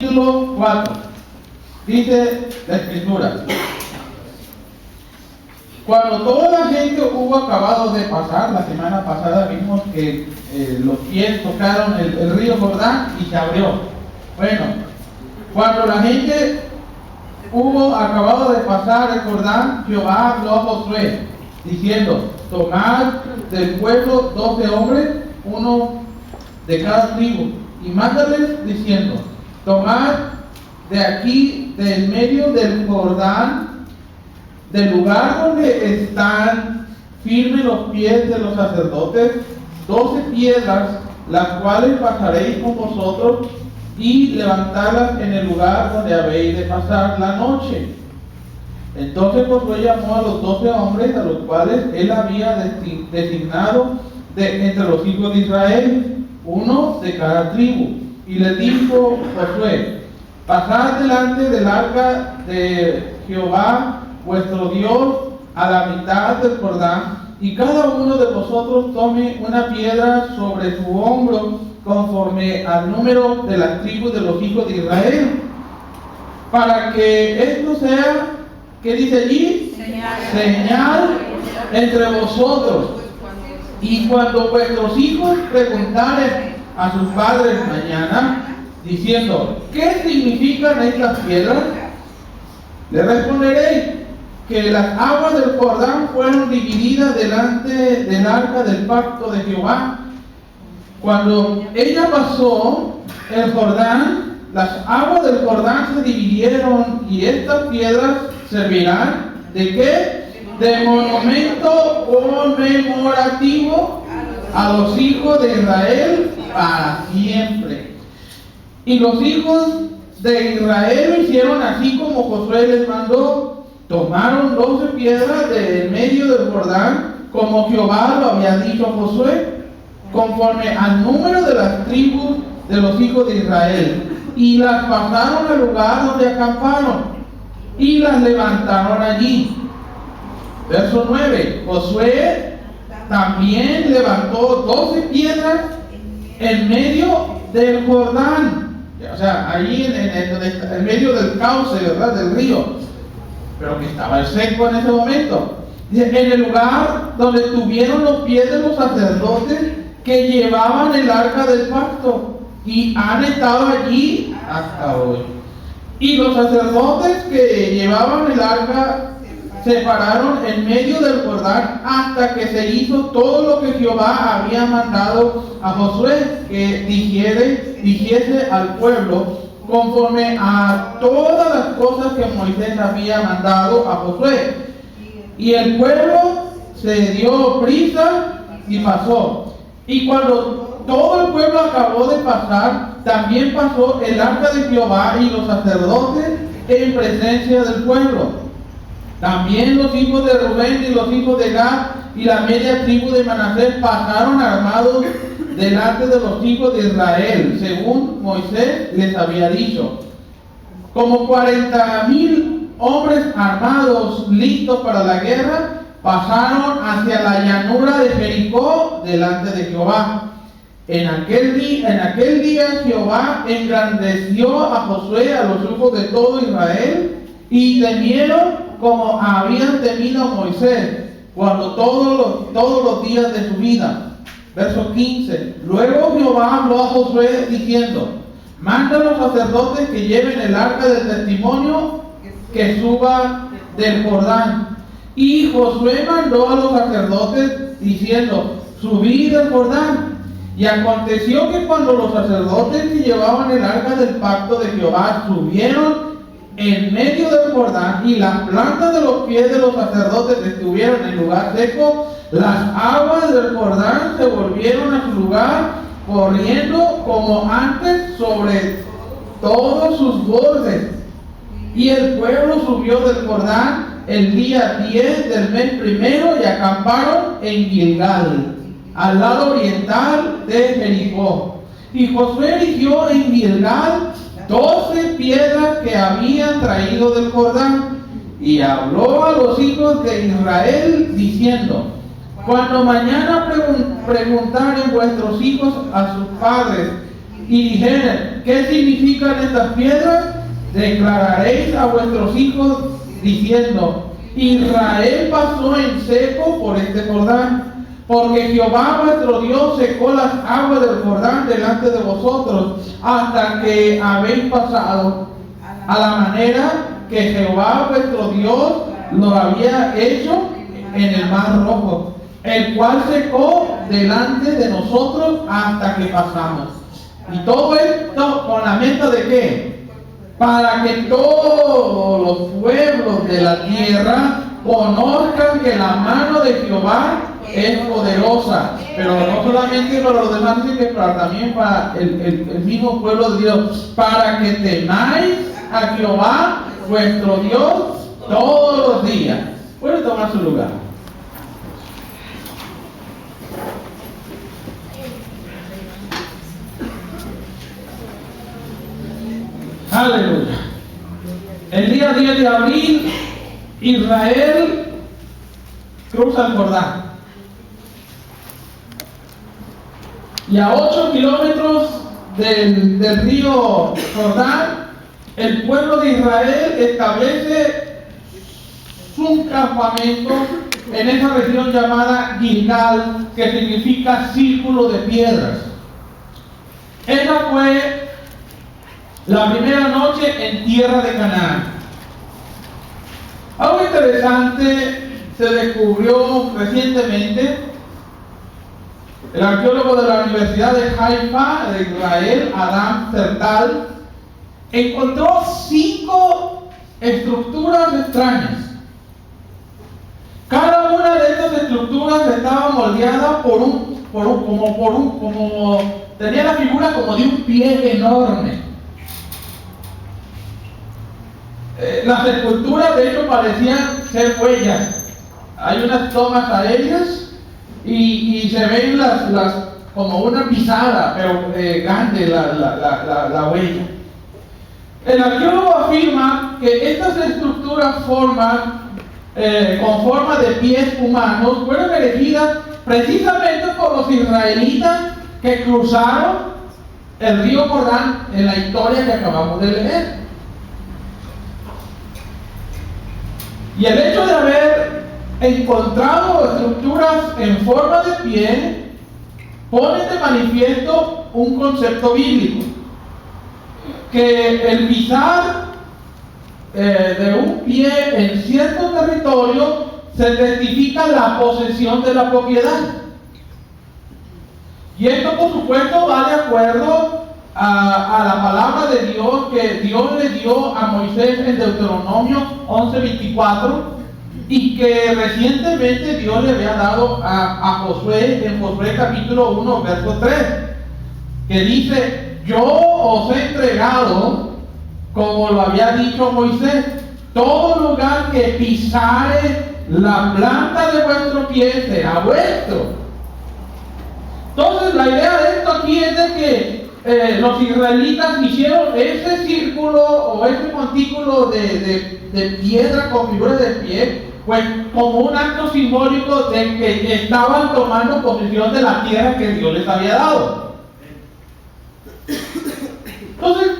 Capítulo 4. Dice la escritura: cuando toda la gente hubo acabado de pasar, la semana pasada vimos que los pies tocaron el río Jordán y se abrió. Bueno, cuando la gente hubo acabado de pasar el Jordán, Jehová habló a Josué, diciendo: tomad del pueblo 12 hombres, uno de cada tribu, y mándales diciendo: tomad de aquí, del medio del Jordán, del lugar donde están firmes los pies de los sacerdotes, 12 piedras, las cuales pasaréis con vosotros, y levantarlas en el lugar donde habéis de pasar la noche. Entonces Josué llamó a los 12 hombres, a los cuales él había designado entre los hijos de Israel, uno de cada tribu, y le dijo Josué: pasad delante del arca de Jehová vuestro Dios a la mitad del Jordán, y cada uno de vosotros tome una piedra sobre su hombro, conforme al número de las tribus de los hijos de Israel, para que esto sea, ¿qué dice allí? Señal entre vosotros. Y cuando vuestros hijos preguntaren a sus padres mañana, diciendo: ¿qué significan estas piedras?, le responderéis que las aguas del Jordán fueron divididas delante del arca del pacto de Jehová. Cuando ella pasó el Jordán, las aguas del Jordán se dividieron, y estas piedras servirán ¿de qué? De monumento conmemorativo a los hijos de Israel para siempre. Y los hijos de Israel lo hicieron así como Josué les mandó. Tomaron 12 piedras del medio del Jordán, como Jehová lo había dicho a Josué, conforme al número de las tribus de los hijos de Israel, y las pasaron al lugar donde acamparon, y las levantaron allí. Verso 9. Josué también levantó 12 piedras en medio del Jordán, o sea, allí en medio del cauce, ¿verdad?, del río, pero que estaba seco en ese momento, en el lugar donde tuvieron los pies de los sacerdotes que llevaban el arca del pacto, y han estado allí hasta hoy. Y los sacerdotes que llevaban el arca se pararon en medio del Jordán hasta que se hizo todo lo que Jehová había mandado a Josué que dijese al pueblo, conforme a todas las cosas que Moisés había mandado a Josué. Y el pueblo se dio prisa y pasó. Y cuando todo el pueblo acabó de pasar, también pasó el arca de Jehová y los sacerdotes en presencia del pueblo. También los hijos de Rubén y los hijos de Gad y la media tribu de Manasés pasaron armados delante de los hijos de Israel, según Moisés les había dicho. Como 40,000 hombres armados, listos para la guerra, pasaron hacia la llanura de Jericó delante de Jehová. En aquel día Jehová engrandeció a Josué, a los hijos de todo Israel, y temieron como habían temido a Moisés cuando todos los días de su vida. Verso 15. Luego Jehová habló a Josué diciendo: manda a los sacerdotes que lleven el arca del testimonio que suba del Jordán. Y Josué mandó a los sacerdotes diciendo: subid del Jordán. Y aconteció que cuando los sacerdotes que llevaban el arca del pacto de Jehová subieron en medio del Jordán, y las plantas de los pies de los sacerdotes estuvieron en lugar seco, las aguas del Jordán se volvieron a su lugar, corriendo como antes sobre todos sus bordes. Y el pueblo subió del Jordán el día 10 del mes primero, y acamparon en Gilgal, al lado oriental de Jericó. Y Josué eligió en Gilgal 12 piedras que habían traído del Jordán, y habló a los hijos de Israel diciendo: cuando mañana preguntaren vuestros hijos a sus padres y dijeren, ¿qué significan estas piedras? Declararéis a vuestros hijos diciendo, Israel pasó en seco por este Jordán, porque Jehová vuestro Dios secó las aguas del Jordán delante de vosotros, hasta que habéis pasado, a la manera que Jehová vuestro Dios lo había hecho en el mar rojo, el cual secó delante de nosotros hasta que pasamos. Y todo esto con la meta de ¿qué? Para que todos los pueblos de la tierra conozcan que la mano de Jehová es poderosa, pero no solamente para los demás, sino que también para el mismo pueblo de Dios, para que temáis a Jehová vuestro Dios todos los días. Puede tomar su lugar. Aleluya. El día 10 de abril, Israel cruza el Jordán. Y a 8 kilómetros del río Jordán, el pueblo de Israel establece un campamento en esa región llamada Gilgal, que significa círculo de piedras. Esa fue la primera noche en tierra de Canaán. Algo interesante se descubrió recientemente. El arqueólogo de la Universidad de Haifa, de Israel, Adam Tertal, encontró 5 estructuras extrañas. Cada una de estas estructuras estaba moldeada tenía la figura como de un pie enorme. Las esculturas de hecho parecían ser huellas. Hay unas tomas aéreas y se ven las como una pisada, pero grande la huella. El arqueólogo afirma que estas estructuras con forma de pies humanos fueron elegidas precisamente por los israelitas que cruzaron el río Jordán en la historia que acabamos de leer. Y el hecho de haber encontrado estructuras en forma de pie pone de manifiesto un concepto bíblico, que el pisar de un pie en cierto territorio se testifica la posesión de la propiedad. Y esto por supuesto va de acuerdo a la palabra de Dios que Dios le dio a Moisés en Deuteronomio 11:24 y que recientemente Dios le había dado a Josué en Josué capítulo 1 verso 3, que dice: yo os he entregado, como lo había dicho Moisés, todo lugar que pisare la planta de vuestro pie será vuestro. Entonces la idea de esto aquí es de que los israelitas hicieron ese círculo o ese montículo de piedra con figuras de pie, pues como un acto simbólico de que estaban tomando posesión de la tierra que Dios les había dado. Entonces,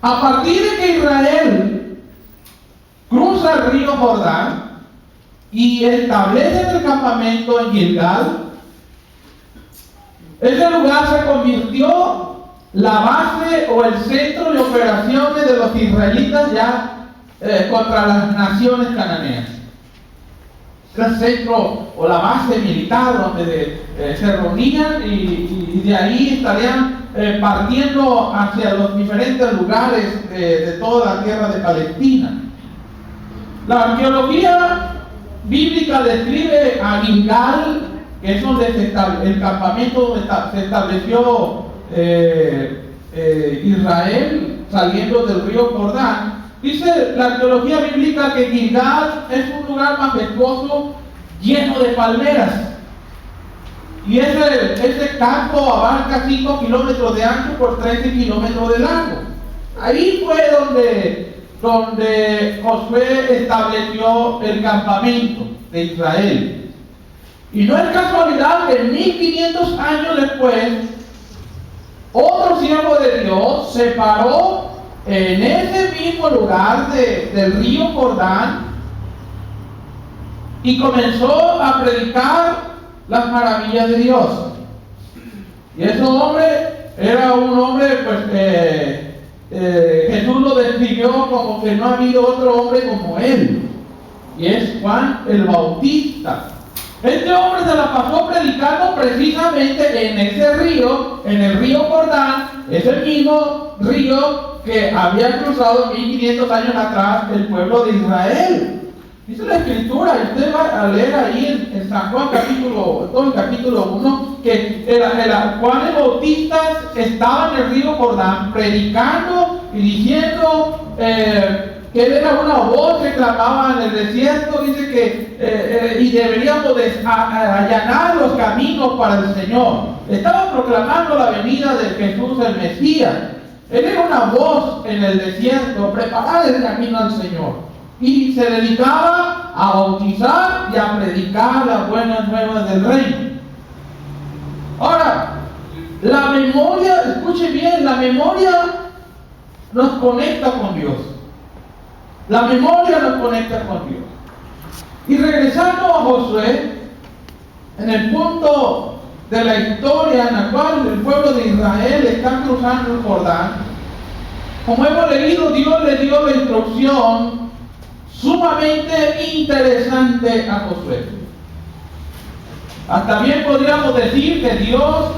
a partir de que Israel cruza el río Jordán y establece el campamento en Gilgal, ese lugar se convirtió la base o el centro de operaciones de los israelitas ya contra las naciones cananeas. El centro o la base militar donde se reunían y de ahí estarían partiendo hacia los diferentes lugares de toda la tierra de Palestina. La arqueología bíblica describe a Gilgal, que es donde el campamento donde se estableció Israel saliendo del río Jordán. Dice la arqueología bíblica que Gilgal es un lugar majestuoso lleno de palmeras. Y ese campo abarca 5 kilómetros de ancho por 13 kilómetros de largo. Ahí fue donde Josué estableció el campamento de Israel. Y no es casualidad que 1500 años después otro siervo de Dios se paró en ese mismo lugar del río Jordán y comenzó a predicar las maravillas de Dios. Y ese hombre era un hombre, Jesús lo describió como que no ha habido otro hombre como él, y es Juan el Bautista. Este hombre se la pasó predicando precisamente en ese río, en el río Jordán, ese mismo río que había cruzado 1500 años atrás el pueblo de Israel. Dice la Escritura, y usted va a leer ahí en San Juan capítulo 2, capítulo 1, que Juan el Bautista estaba en el río Jordán predicando y diciendo que él era una voz que clamaba en el desierto. Dice que y deberíamos allanar los caminos para el Señor. Estaba proclamando la venida de Jesús el Mesías. Él era una voz en el desierto, preparar el camino al Señor. Y se dedicaba a bautizar y a predicar las buenas nuevas del reino. Ahora, la memoria, escuche bien, la memoria nos conecta con Dios. La memoria nos conecta con Dios. Y regresando a Josué, en el punto de la historia en la cual el pueblo de Israel está cruzando el Jordán, como hemos leído, Dios le dio la instrucción sumamente interesante a Josué. Hasta bien podríamos decir que Dios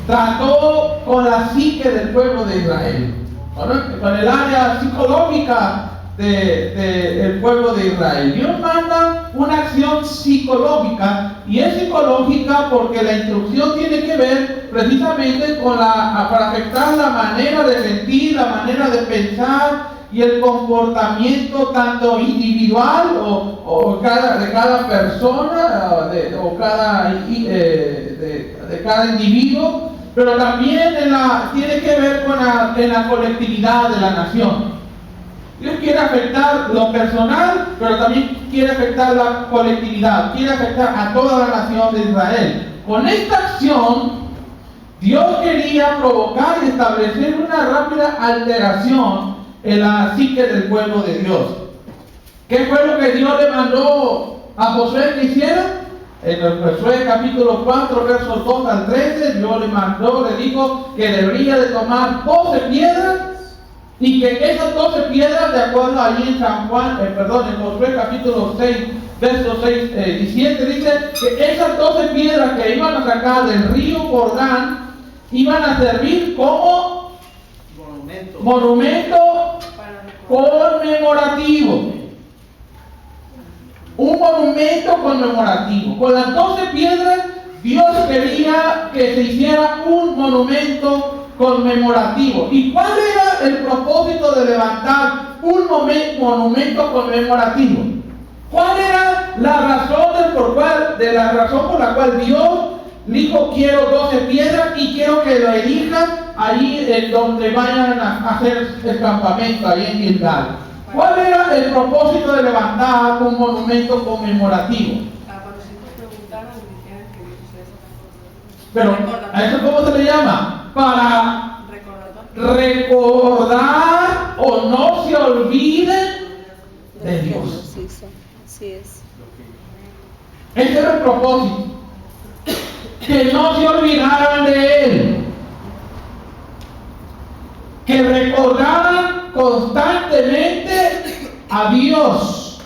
trató con la psique del pueblo de Israel, con el área psicológica del pueblo de Israel. Dios manda una acción psicológica, y es psicológica porque la instrucción tiene que ver precisamente para afectar la manera de sentir, la manera de pensar y el comportamiento tanto individual de cada persona de cada individuo, pero también tiene que ver en la colectividad de la nación. Dios quiere afectar lo personal, pero también quiere afectar la colectividad, quiere afectar a toda la nación de Israel. Con esta acción, Dios quería provocar y establecer una rápida alteración en la psique del pueblo de Dios. ¿Qué fue lo que Dios le mandó a Josué que hiciera? En el Josué capítulo 4, versos 2 al 13, Dios le dijo que debería de tomar 12 piedras, y que esas 12 piedras, de acuerdo allí en en Josué capítulo 6, versos 6 y 7, dice que esas 12 piedras que iban a sacar del río Jordán iban a servir como monumento conmemorativo. Un monumento conmemorativo. Con las 12 piedras, Dios quería que se hiciera un monumento conmemorativo. ¿Y cuál era el propósito de levantar un monumento conmemorativo? ¿Cuál era la razón por la cual Dios dijo: quiero 12 piedras y quiero que lo erijan allí donde vayan a hacer el campamento, ahí en Gilgal? ¿Cuál era el propósito de levantar un monumento conmemorativo? Pero ¿a eso cómo se le llama? Para recordar o no se olviden de Dios. Así es. Ese era el propósito. Que no se olvidaran de Él. Que recordaran constantemente a Dios.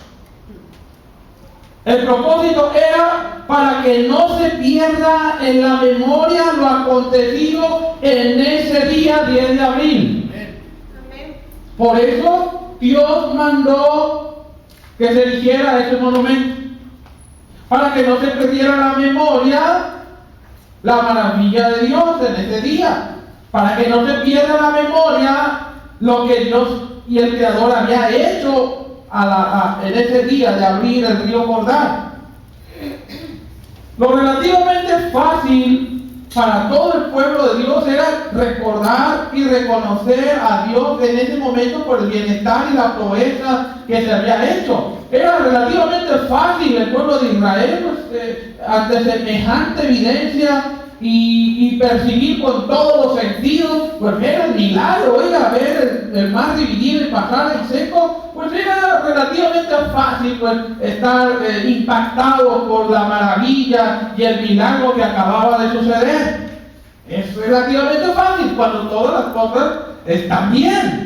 El propósito era para que no se pierda en la memoria lo acontecido en ese día 10 de abril. Amén. Por eso Dios mandó que se erigiera ese monumento, para que no se perdiera la memoria, la maravilla de Dios en ese día, para que no se pierda la memoria lo que Dios y el Creador había hecho en ese día de abrir el río Jordán. Lo relativamente fácil para todo el pueblo de Dios era recordar y reconocer a Dios en ese momento por el bienestar y la proeza que se había hecho. Era relativamente fácil el pueblo de Israel, ante semejante evidencia, y percibir con todos los sentidos, pues era el milagro, oiga, ver el mar dividido y pasar en seco, pues era relativamente fácil pues estar impactado por la maravilla y el milagro que acababa de suceder. Es relativamente fácil cuando todas las cosas están bien.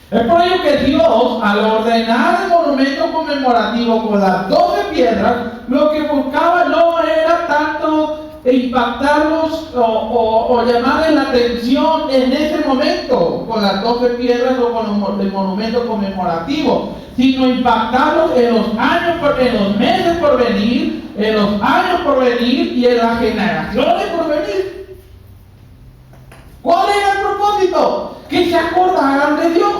Es por ello que Dios, al ordenar el monumento conmemorativo con las 12 piedras, lo que buscaba no era tanto impactarlos o llamarles la atención en ese momento con las 12 piedras o con el monumento conmemorativo, sino impactarlos en los años, en los meses por venir, en los años por venir y en las generaciones por venir. ¿Cuál era el propósito? Que se acordaran de Dios.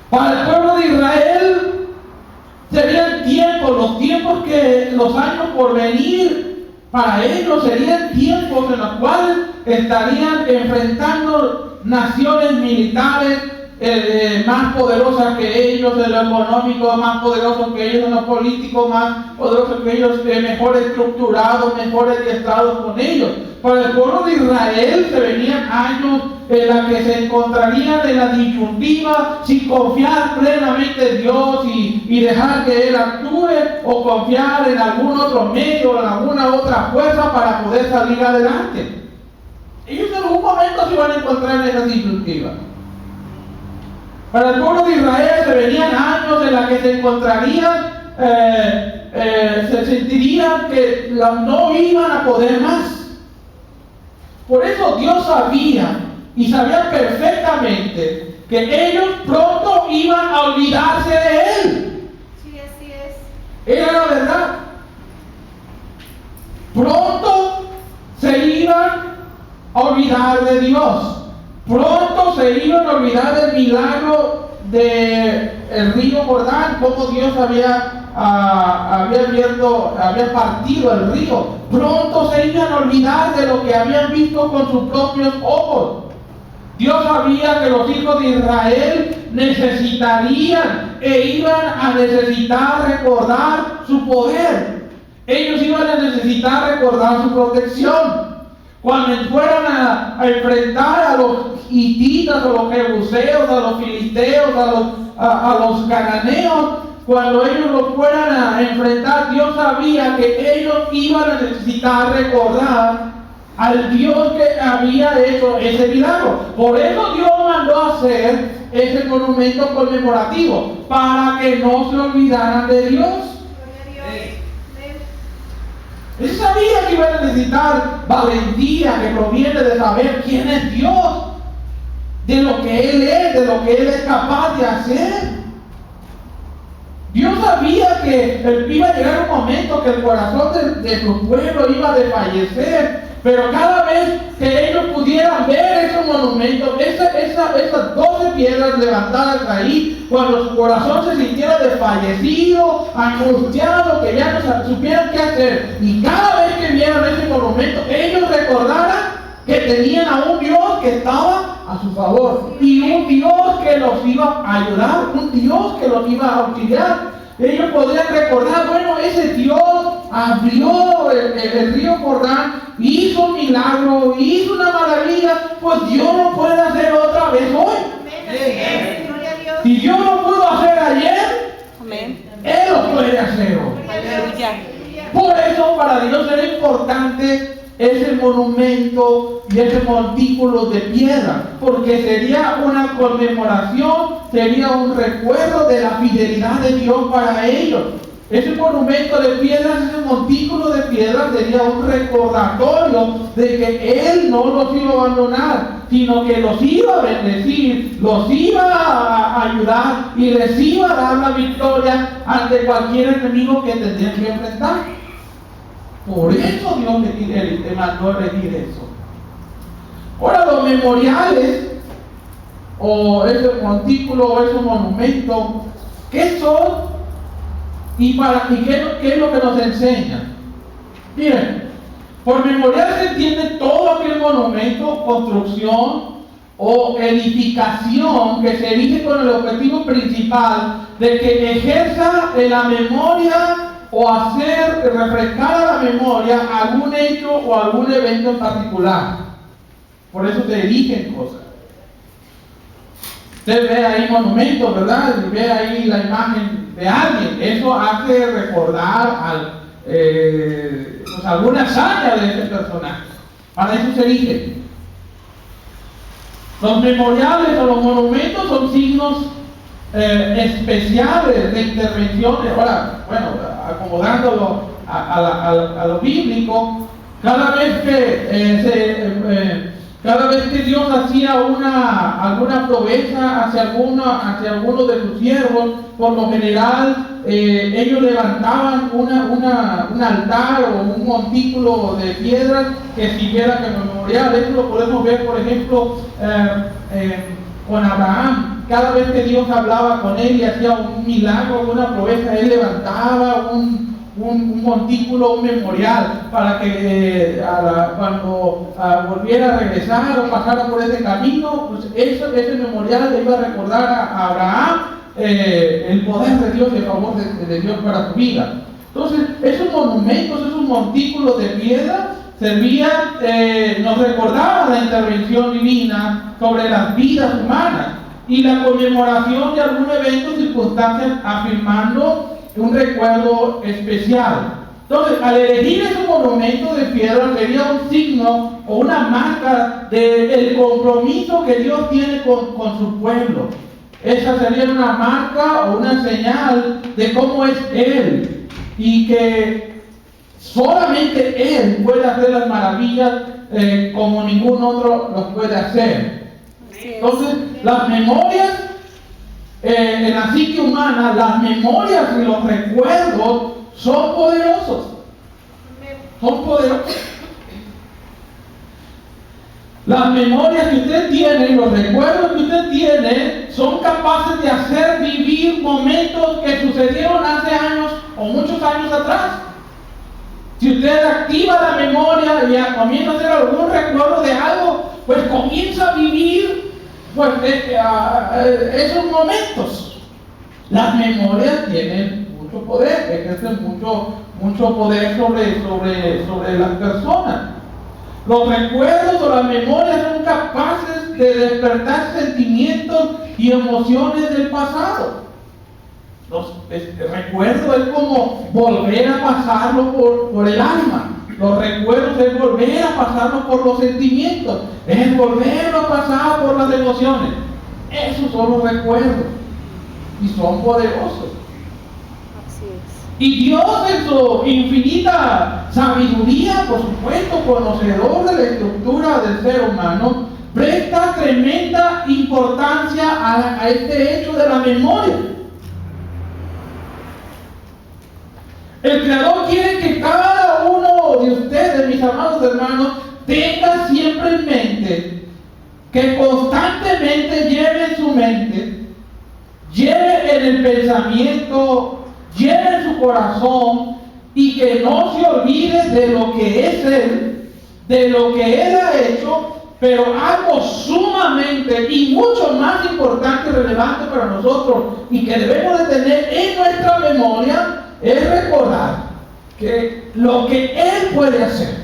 Para el pueblo de Israel serían tiempos, los años por venir, para ellos serían tiempos en los cuales estarían enfrentando naciones militares más poderosas que ellos en lo económico, más poderosos que ellos en lo político, más poderosos que ellos, mejor estructurados, mejor adiestrados con ellos. Para el pueblo de Israel se venían años en los que se encontrarían en la disyuntiva si confiar plenamente en Dios y dejar que Él actúe, o confiar en algún otro medio, en alguna otra fuerza para poder salir adelante. Ellos en algún momento se iban a encontrar en esa disyuntiva. Para el pueblo de Israel se venían años en los que se encontrarían, se sentirían que no iban a poder más. Por eso Dios sabía y sabía perfectamente que ellos pronto iban a olvidarse de Él. Sí, así es. Era la verdad. Pronto se iban a olvidar de Dios. Pronto se iban a olvidar del milagro del río Jordán, como Dios había partido el río. Pronto se iban a olvidar de lo que habían visto con sus propios ojos. Dios sabía que los hijos de Israel necesitarían iban a necesitar recordar su poder. Ellos iban a necesitar recordar su protección. Cuando fueran a enfrentar a los hititas, a los jebuseos, a los filisteos, a los cananeos, cuando ellos los fueran a enfrentar, Dios sabía que ellos iban a necesitar recordar al Dios que había hecho ese milagro. Por eso Dios mandó a hacer ese monumento conmemorativo, para que no se olvidaran de Dios. Él sabía que iba a necesitar valentía que proviene de saber quién es Dios, de lo que Él es, de lo que Él es capaz de hacer. Dios sabía que iba a llegar un momento que el corazón de su pueblo iba a desfallecer, pero cada vez que ellos pudieran ver ese monumento, esas 12 piedras levantadas ahí, cuando su corazón se sintiera desfallecido, angustiado, que ya no supieran qué hacer, y cada vez que vieran ese monumento, ellos recordaran que tenían a un Dios que estaba a su favor, y un Dios que los iba a ayudar, un Dios que los iba a auxiliar. Ellos podrían recordar, bueno, ese Dios abrió el río Jordán, hizo un milagro, hizo una maravilla, pues Dios lo puede hacer otra vez hoy. Si Dios lo pudo hacer ayer, Él lo puede hacer hoy. Por eso para Dios era importante ese monumento y ese montículo de piedra, porque sería una conmemoración, sería un recuerdo de la fidelidad de Dios para ellos. Ese monumento de piedras, ese montículo de piedras sería un recordatorio de que Él no los iba a abandonar, sino que los iba a bendecir, los iba a ayudar y les iba a dar la victoria ante cualquier enemigo que tendrían que enfrentar. Por eso Dios te mandó a elegir eso. Ahora, los memoriales, o ese montículo, o ese monumento, ¿qué son? ¿Y qué es lo que nos enseña? Miren, por memorial se entiende todo aquel monumento, construcción o edificación que se erige con el objetivo principal de que ejerza en la memoria o hacer refrescar a la memoria algún hecho o algún evento en particular. Por eso se eligen cosas. Usted ve ahí monumentos, ¿verdad? Y ve ahí la imagen de alguien. Eso hace recordar pues alguna hazaña de ese personaje. Para eso se eligen. Los memoriales o los monumentos son signos especiales de intervenciones. Ahora, bueno, acomodándolo a lo bíblico, cada vez que Dios hacía alguna proeza hacia alguno de sus siervos, por lo general ellos levantaban un altar o un montículo de piedras que sirviera como memorial. Eso lo podemos ver, por ejemplo, con Abraham. Cada vez que Dios hablaba con él y hacía un milagro, una proeza, él levantaba un montículo, un memorial, para que cuando volviera a regresar o pasara por ese camino, pues ese memorial le iba a recordar a Abraham el poder de Dios y el favor de Dios para su vida. Entonces, esos monumentos, esos montículos de piedra servían, nos recordaban la intervención divina sobre las vidas humanas y la conmemoración de algún evento o circunstancia, afirmando un recuerdo especial. Entonces, al elegir esos monumentos de piedra sería un signo o una marca del compromiso que Dios tiene con su pueblo. Esa sería una marca o una señal de cómo es Él y que solamente Él puede hacer las maravillas como ningún otro los puede hacer. Entonces, las memorias en la psique humana, las memorias y los recuerdos son poderosos. Son poderosos. Las memorias que usted tiene, los recuerdos que usted tiene, son capaces de hacer vivir momentos que sucedieron hace años o muchos años atrás. Si usted activa la memoria y comienza a hacer algún recuerdo de algo, pues comienza a vivir pues esos momentos. Las memorias tienen mucho poder, ejercen mucho poder sobre las personas. Los recuerdos o las memorias son capaces de despertar sentimientos y emociones del pasado. El recuerdo es como volver a pasarlo por el alma. Los recuerdos es volver a pasarlo por los sentimientos, es volverlo a pasar por las emociones. Esos son los recuerdos y son poderosos. Así es. Y Dios, en su infinita sabiduría, por supuesto, conocedor de la estructura del ser humano, presta tremenda importancia a este hecho de la memoria. El Creador quiere que cada uno de ustedes, mis amados hermanos, tenga siempre en mente, que constantemente lleve en su mente, lleve en el pensamiento, lleve en su corazón, y que no se olvide de lo que es Él, de lo que Él ha hecho, pero algo sumamente y mucho más importante y relevante para nosotros, y que debemos de tener en nuestra memoria, es recordar que lo que Él puede hacer.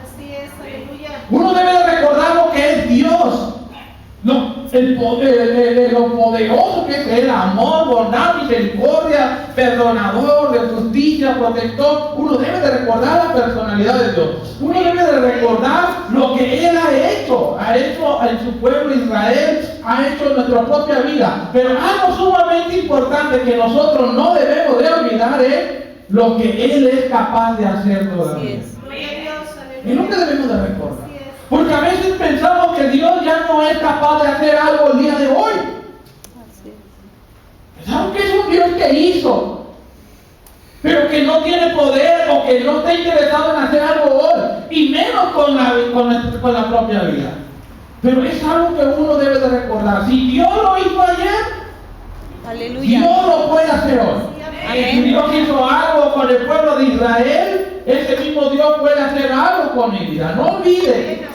Así es, aleluya. Uno debe de recordar lo que es Dios, lo poderoso que es Él, amor, bondad, misericordia, perdonador, de justicia, protector. Uno debe de recordar la personalidad de Dios. Uno debe de recordar lo que Él ha hecho en su pueblo Israel, ha hecho en nuestra propia vida. Pero algo sumamente importante que nosotros no debemos de olvidar es lo que Él es capaz de hacer todavía. Es lo que debemos de recordar. Porque a veces pensamos que Dios ya no es capaz de hacer algo el día de hoy. Pensamos que es un Dios que hizo, pero que no tiene poder o que no está interesado en hacer algo hoy, y menos con la propia vida. Pero es algo que uno debe de recordar. Si Dios lo hizo ayer, aleluya, Dios lo puede hacer hoy. Si Dios hizo algo con el pueblo de Israel, ese mismo Dios puede hacer algo con mi vida. No olvide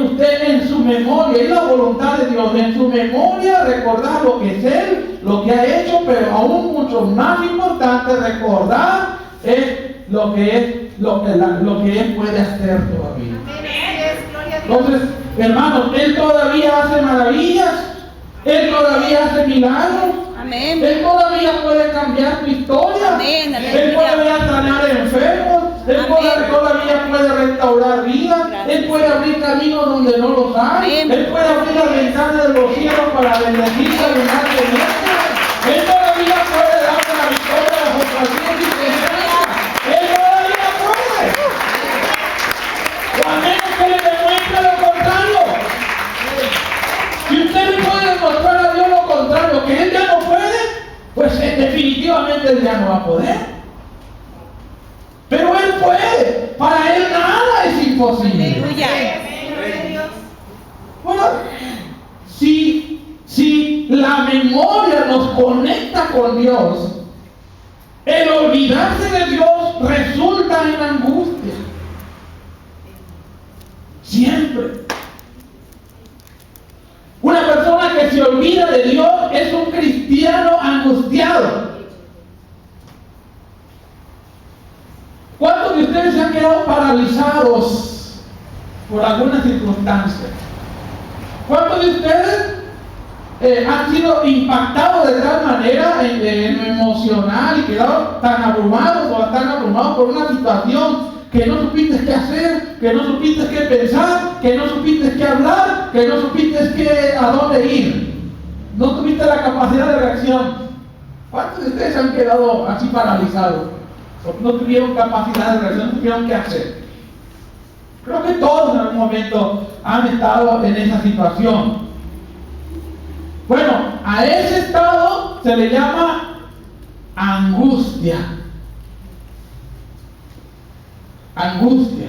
usted en su memoria, es la voluntad de Dios, en su memoria recordar lo que es Él, lo que ha hecho, pero aún mucho más importante, importante recordar es lo que Él puede hacer todavía. Entonces, hermanos, Él todavía hace maravillas, Él todavía hace milagros. Amén. Él todavía puede cambiar tu historia. Amén. Él todavía sanar enfermos. Él todavía puede restaurar vidas. Él puede abrir caminos donde no los hay. Amén. Él puede abrir las ventanas de los cielos para bendecirte y llenar de bienestar. Él todavía puede darte la victoria de la paciencia y esperanza. Él todavía puede. O a menos que le demuestre lo contrario. Si usted le puede demostrar a Dios lo contrario, que Él ya no puede, pues definitivamente Él ya no va a poder. Pero Él puede. Para Él nada es imposible. Aleluya. Bueno, si la memoria nos conecta con Dios, el olvidarse de Dios resulta en angustia. Siempre. Una persona que se olvida de Dios es un cristiano angustiado. ¿Cuántos de ustedes se han quedado paralizados por alguna circunstancia? ¿Cuántos de ustedes han sido impactados de tal manera en lo emocional y quedado tan abrumados o tan abrumados por una situación que no supiste qué hacer, que no supiste qué pensar, que no supiste qué hablar, que no supiste a dónde ir? No tuviste la capacidad de reacción. ¿Cuántos de ustedes han quedado así paralizados? No tuvieron capacidad de reacción, no tuvieron qué hacer. Creo que todos en algún momento han estado en esa situación. Bueno, a ese estado se le llama angustia. Angustia.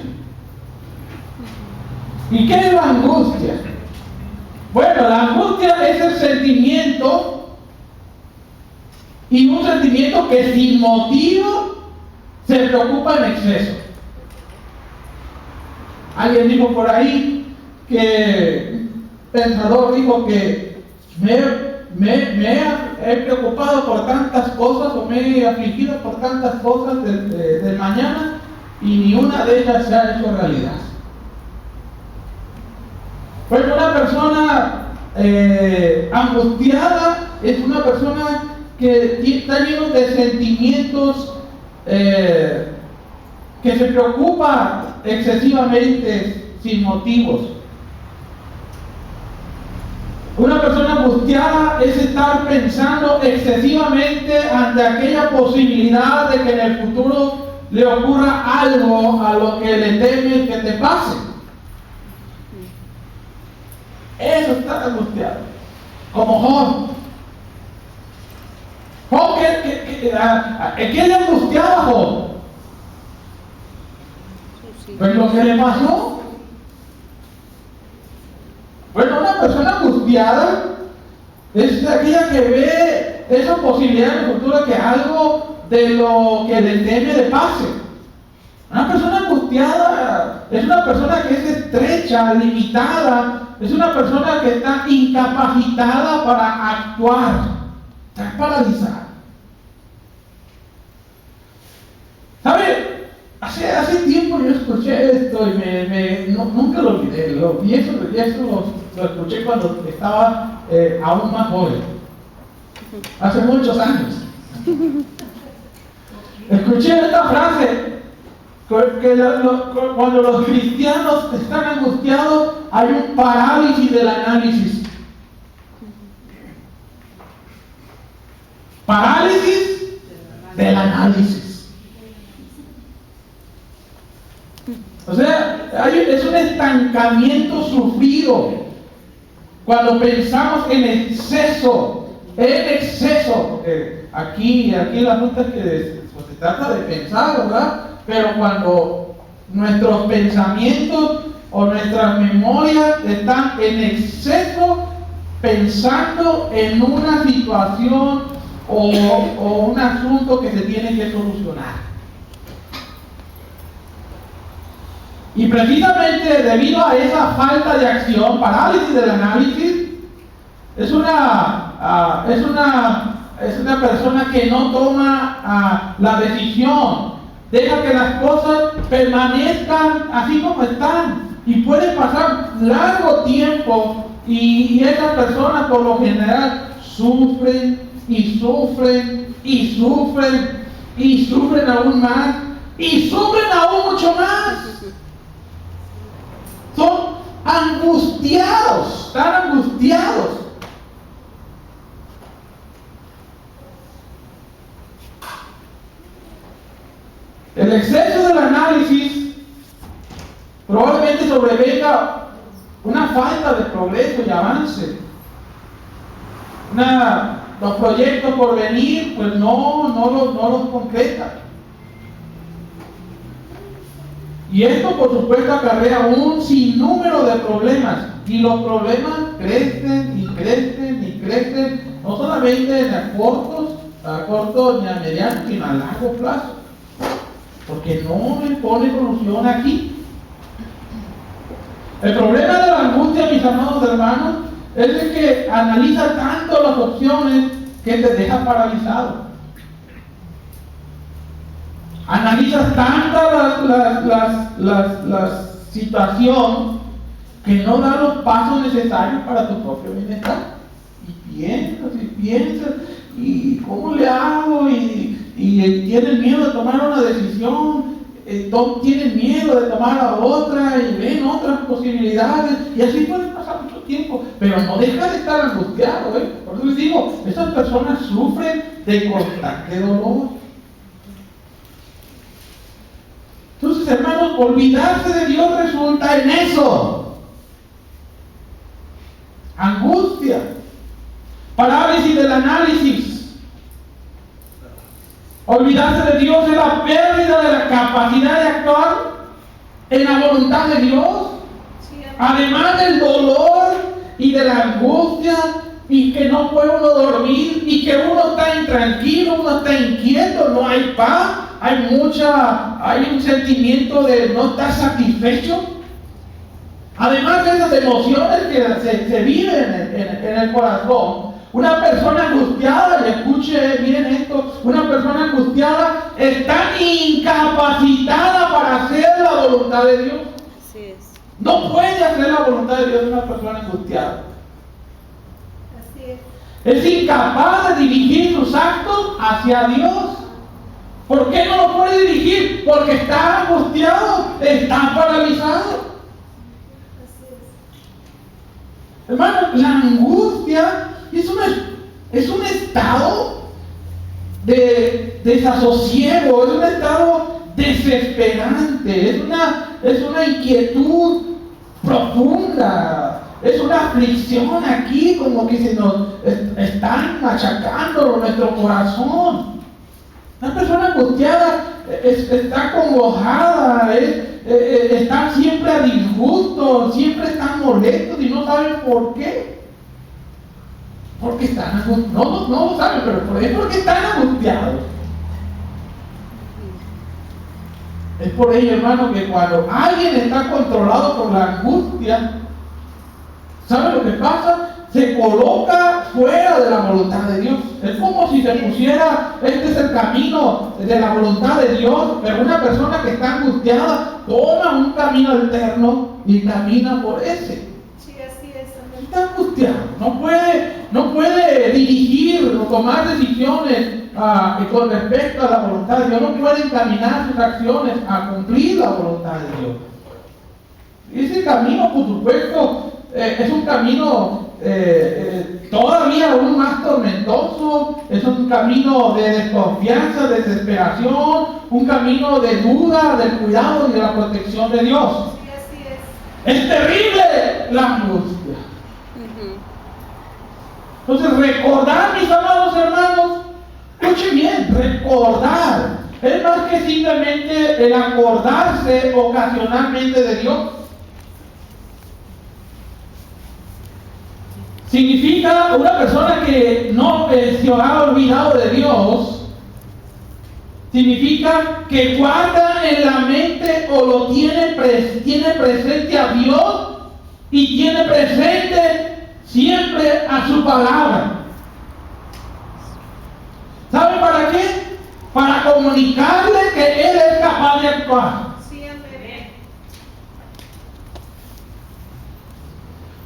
¿Y qué es la angustia? Bueno, la angustia es el sentimiento, y un sentimiento que sin motivo se preocupa en exceso. Alguien dijo por ahí que un pensador dijo que me he preocupado por tantas cosas, o me he afligido por tantas cosas de mañana, y ni una de ellas se ha hecho realidad. Pues una persona angustiada es una persona que está lleno de sentimientos, que se preocupa excesivamente sin motivos. Una persona angustiada es estar pensando excesivamente ante aquella posibilidad de que en el futuro le ocurra algo a lo que le temes que te pase. Eso es estar angustiado. Como Job. Job, ¿qué le angustiaba a Job? Pues lo que le pasó. Bueno, una persona angustiada es aquella que ve esa posibilidad en el futuro que algo de lo que le teme le pase. Una persona angustiada es una persona que es estrecha, limitada, es una persona que está incapacitada para actuar, está paralizada. ¿Sabe? Hace tiempo yo escuché esto y nunca lo olvidé. Y eso lo escuché cuando estaba aún más joven. Hace muchos años. Escuché esta frase, que cuando los cristianos están angustiados hay un parálisis del análisis. Parálisis del análisis. O sea, es un estancamiento sufrido cuando pensamos en exceso. Aquí la ruta es que pues, se trata de pensar, ¿verdad? Pero cuando nuestros pensamientos o nuestras memorias están en exceso pensando en una situación o un asunto que se tiene que solucionar. Y precisamente debido a esa falta de acción, parálisis del análisis, es una persona que no toma la decisión. Deja que las cosas permanezcan así como están. Y puede pasar largo tiempo y esas personas por lo general sufren y sufren y sufren y sufren aún más y sufren aún mucho más. Son angustiados, están angustiados. El exceso del análisis probablemente sobrevenga una falta de progreso y avance. Los proyectos por venir, pues no los concreta. Y esto, por supuesto, acarrea un sinnúmero de problemas. Y los problemas crecen y crecen y crecen, no solamente a corto ni a mediano, sino a largo plazo. Porque no le pone solución aquí. El problema de la angustia, mis amados hermanos, es de que analiza tanto las opciones que te deja paralizado. Analizas tanto la situación que no da los pasos necesarios para tu propio bienestar. Y piensas, ¿y cómo le hago? Y tienes miedo de tomar una decisión, tienes miedo de tomar la otra y ven otras posibilidades. Y así puede pasar mucho tiempo, pero no deja de estar angustiado. Por eso les digo, esas personas sufren de constante dolor. Entonces, hermanos, olvidarse de Dios resulta en eso: angustia, parálisis del análisis. Olvidarse de Dios es la pérdida de la capacidad de actuar en la voluntad de Dios. Además del dolor y de la angustia, y que no puede uno dormir, y que uno está intranquilo, uno está inquieto, no hay paz, hay un sentimiento de no estar satisfecho. Además de esas emociones que se viven en el corazón, una persona angustiada, y escuche bien esto, una persona angustiada está incapacitada para hacer la voluntad de Dios. Así es. No puede hacer la voluntad de Dios de una persona angustiada. Así es. Es incapaz de dirigir sus actos hacia Dios. ¿Por qué no lo puede dirigir? Porque está angustiado, está paralizado. Hermano, la angustia es un estado de desasosiego, es un estado desesperante, es una inquietud profunda, es una aflicción aquí, como que se nos están machacando nuestro corazón. Una persona angustiada está congojada, están siempre a disgusto, siempre están molestos y no saben por qué. Porque están angustiados. No lo saben, pero por ejemplo, porque están angustiados. Es por ello, hermano, que cuando alguien está controlado por la angustia, ¿sabe lo que pasa? Se coloca fuera de la voluntad de Dios. Es como si se pusiera, este es el camino de la voluntad de Dios, pero una persona que está angustiada toma un camino alterno y camina por ese. Sí, así es. Está angustiado, no puede dirigir o tomar decisiones con respecto a la voluntad de Dios, no puede encaminar sus acciones a cumplir la voluntad de Dios. Ese camino, por supuesto, es un camino todavía aún más tormentoso, es un camino de desconfianza, de desesperación, un camino de duda del cuidado y de la protección de Dios. Sí, así es. Es terrible la angustia. Entonces, recordar, mis amados hermanos, escuchen bien, recordar es más que simplemente el acordarse ocasionalmente de Dios. Significa una persona que no se ha olvidado de Dios, significa que guarda en la mente o lo tiene presente a Dios y tiene presente siempre a su palabra. para comunicarle que Él es capaz de actuar. Sí, amén.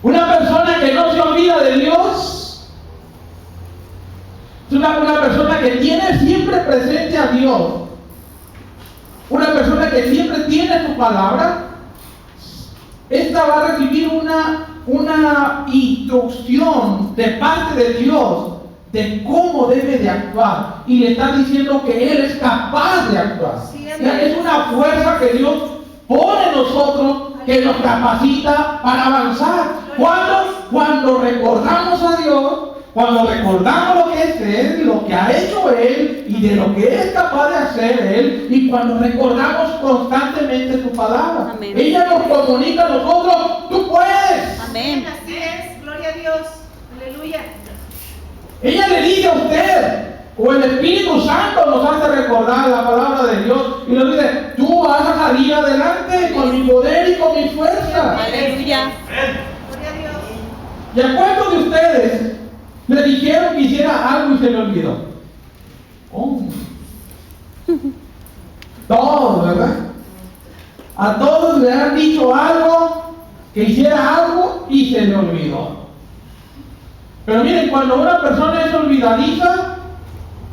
Una persona que no se olvida de Dios es una persona que tiene siempre presente a Dios. Una persona que siempre tiene su palabra. Esta va a recibir una instrucción de parte de Dios de cómo debe de actuar. Y le está diciendo que Él es capaz de actuar. Sí, O sea, es una fuerza que Dios pone en nosotros que nos capacita para avanzar. Cuando recordamos a Dios, cuando recordamos lo que es Él, lo que ha hecho Él y de lo que es capaz de hacer Él, y cuando recordamos constantemente su palabra, Amén. ella nos comunica a nosotros, tú puedes. Amén. Así es. Gloria a Dios. Aleluya. Ella le dice a usted, o el Espíritu Santo nos hace recordar la palabra de Dios y nos dice, tú vas a salir adelante con mi poder y con mi fuerza. Aleluya. Gloria a Dios. ¿Y a cuántos de ustedes le dijeron que hiciera algo y se le olvidó? Oh. Todos, ¿verdad? A todos le han dicho algo, que hiciera algo y se le olvidó. Pero miren, cuando una persona es olvidadiza,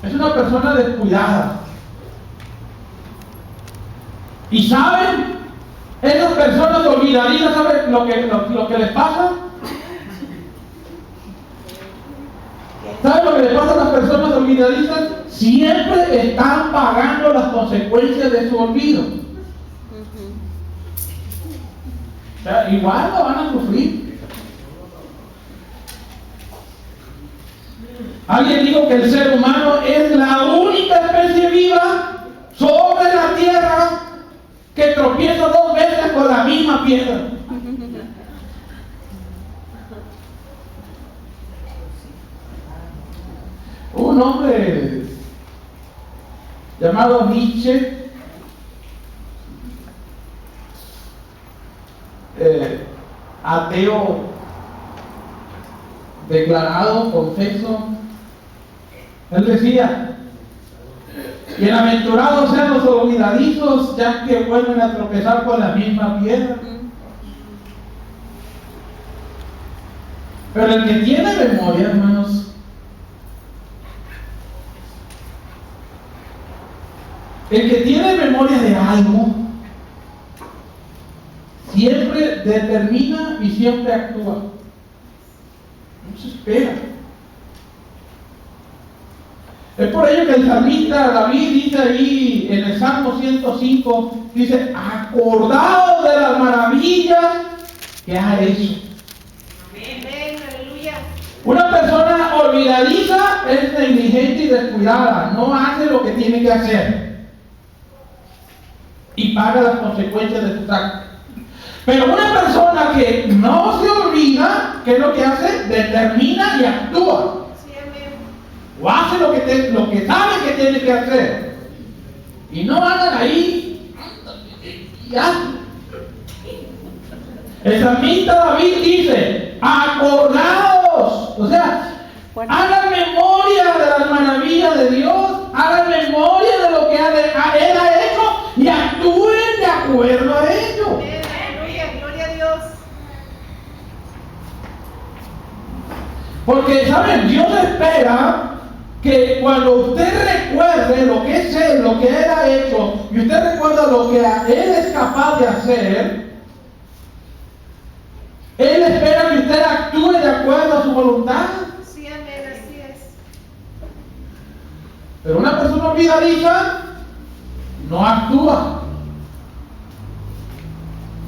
es una persona descuidada. ¿Y saben? Esas personas olvidadizas, ¿saben lo que les pasa? ¿Saben lo que le pasa a las personas olvidadizas? Siempre están pagando las consecuencias de su olvido. O sea, igual lo van a sufrir. Alguien dijo que el ser humano es la única especie viva sobre la tierra que tropieza 2 veces con la misma piedra. Un hombre llamado Nietzsche ateo declarado, confeso, él decía: bienaventurados sean los olvidadizos, ya que vuelven a tropezar con la misma piedra. Pero el que tiene memoria, hermanos, el que tiene memoria de algo, siempre determina y siempre actúa. No se espera. Es por ello que el salmista David dice ahí en el Salmo 105, dice: acordaos de las maravillas que ha hecho. Amén. Aleluya. Una persona olvidadiza es negligente y descuidada, no hace lo que tiene que hacer y paga las consecuencias de sus actos. Pero una persona que no se olvida, ¿qué es lo que hace? Determina y actúa. Sí, amén. O hace lo que sabe que tiene que hacer. Y no andan ahí y hacen. El salmista David dice: acordaos. O sea, hagan memoria de las maravillas de Dios, hagan memoria de lo que Él ha hecho y actúen de acuerdo a ello. Amén. Aleluya. Gloria a Dios. Porque, ¿saben? Dios espera que cuando usted recuerde lo que es Él, lo que Él ha hecho, y usted recuerda lo que Él es capaz de hacer, Él espera que usted actúe de acuerdo a su voluntad. Sí, amén. Así es. Pero una persona olvidadiza no actúa,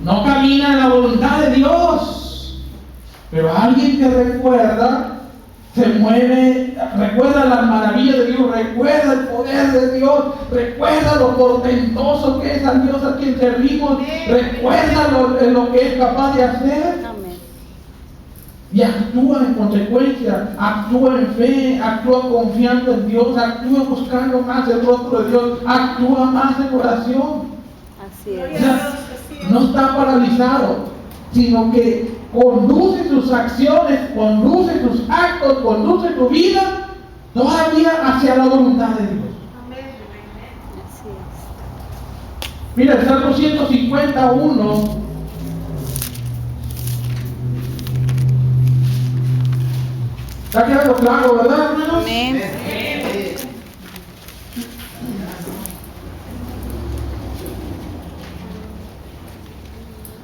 no camina en la voluntad de Dios. Pero alguien que recuerda, se mueve, recuerda las maravillas de Dios, recuerda el poder de Dios, recuerda lo portentoso que es al Dios a quien servimos, recuerda lo que es capaz de hacer. Amén. Y actúa en consecuencia, actúa en fe, actúa confiando en Dios, actúa buscando más el rostro de Dios, actúa más en oración. Así Gloria es. a Dios. Así es. No está paralizado, sino que conduce sus acciones, conduce sus actos, conduce su vida todavía hacia la voluntad de Dios. Amén. Mira, el Salmo 151. ¿Está quedando claro, verdad, hermanos? Amén.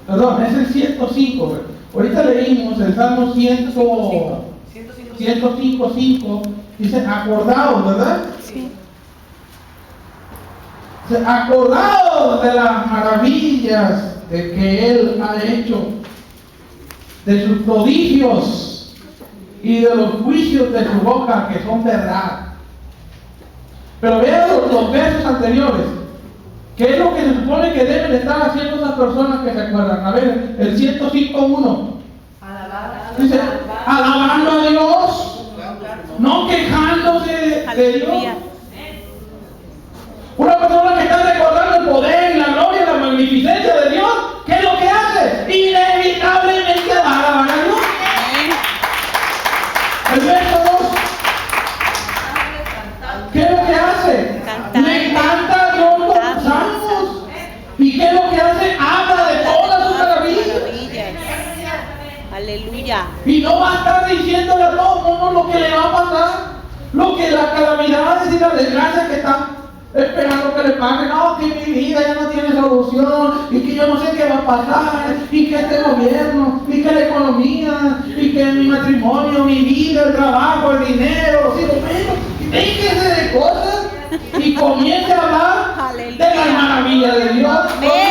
Perdón, es el 105. Ahorita leímos el Salmo 105.5. Dice, acordaos, ¿verdad? Sí. Dice, acordaos de las maravillas de que Él ha hecho, de sus prodigios y de los juicios de su boca que son verdad. Pero vean los versos anteriores. ¿Qué es lo que se supone que deben estar haciendo esas personas que se acuerdan? A ver, el 105.1. Dice, alabando a Dios, no quejándose de Dios. Aleluya. Una persona que está recordando el poder, la gloria, la magnificencia de Dios, ¿qué es lo que hace? Inevitablemente va a alabar a Dios. El verso 2. ¿Qué es lo que hace? Cantar. Le canta a Dios con salmos. ¿Y qué es lo que hace? Habla de todas sus maravillas. Aleluya. Y no va a estar diciéndole a todo el mundo lo que le va a pasar, lo que las calamidades y las desgracias que están esperando que le paguen. No, que mi vida ya no tiene solución, y que yo no sé qué va a pasar, y que este gobierno, y que la economía, y que mi matrimonio, mi vida, el trabajo, el dinero, los hijos. Déjese de cosas y comience a hablar de las maravillas de Dios. Amén.